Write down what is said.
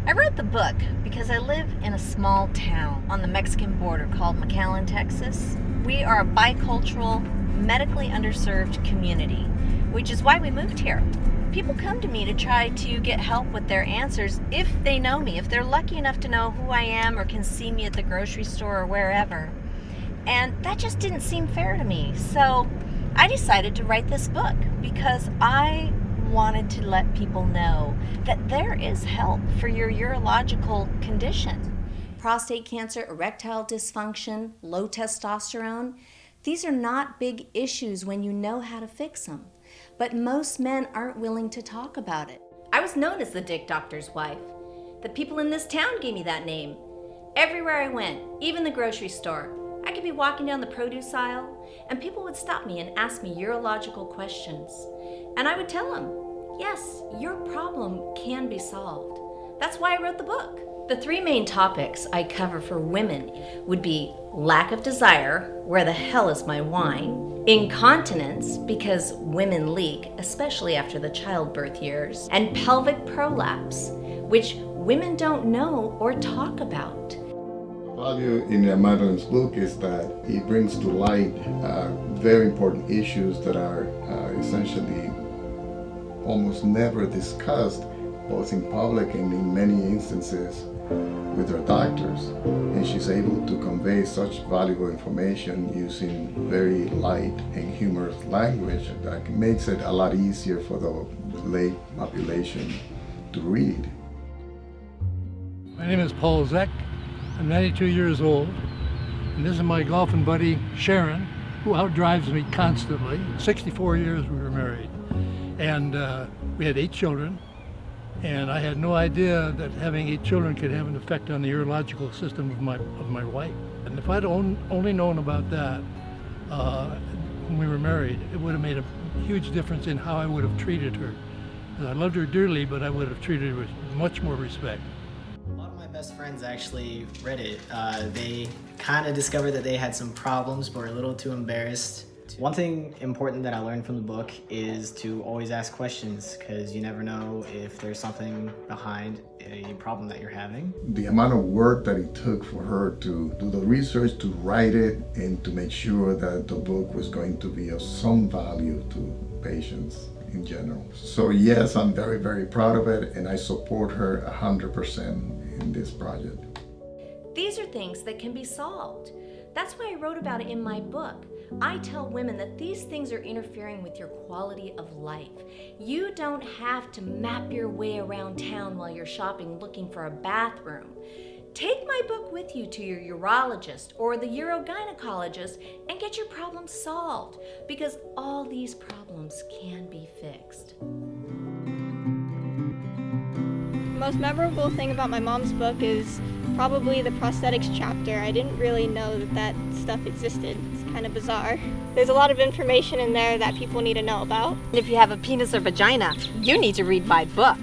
I wrote the book because I live in a small town on the Mexican border called McAllen, Texas. We are a bicultural, medically underserved community, which is why we moved here. People come to me to try to get help with their answers if they know me, if they're lucky enough to know who I am or can see me at the grocery store or wherever. And that just didn't seem fair to me. So I decided to write this book because I wanted to let people know that there is help for your urological condition. Prostate cancer, erectile dysfunction, low testosterone, these are not big issues when you know how to fix them. But most men aren't willing to talk about it. I was known as the Dick Doctor's wife. The people in this town gave me that name. Everywhere I went, even the grocery store, I could be walking down the produce aisle and people would stop me and ask me urological questions. And I would tell them, yes, your problem can be solved. That's why I wrote the book. The three main topics I cover for women would be lack of desire, where the hell is my wine? Incontinence, because women leak, especially after the childbirth years, and pelvic prolapse, which women don't know or talk about. The value in Madeline's book is that it brings to light very important issues that are essentially almost never discussed, both in public and in many instances with her doctors. And she's able to convey such valuable information using very light and humorous language that makes it a lot easier for the lay population to read. My name is Paul Zeck. I'm 92 years old, and this is my golfing buddy Sharon, who outdrives me constantly. 64 years we were married, and we had 8 children. And I had no idea that having 8 children could have an effect on the urological system of my wife. And if I'd only known about that when we were married, it would have made a huge difference in how I would have treated her. And I loved her dearly, but I would have treated her with much more respect. A lot of my best friends actually read it. They kind of discovered that they had some problems, but were a little too embarrassed. One thing important that I learned from the book is to always ask questions, because you never know if there's something behind a problem that you're having. The amount of work that it took for her to do the research, to write it, and to make sure that the book was going to be of some value to patients in general. So yes, I'm very, very proud of it, and I support her 100% in this project. These are things that can be solved. That's why I wrote about it in my book. I tell women that these things are interfering with your quality of life. You don't have to map your way around town while you're shopping looking for a bathroom. Take my book with you to your urologist or the urogynecologist and get your problem solved, because all these problems can be fixed. The most memorable thing about my mom's book is probably the prosthetics chapter. I didn't really know that stuff existed. It's kind of bizarre. There's a lot of information in there that people need to know about. If you have a penis or vagina, you need to read my book.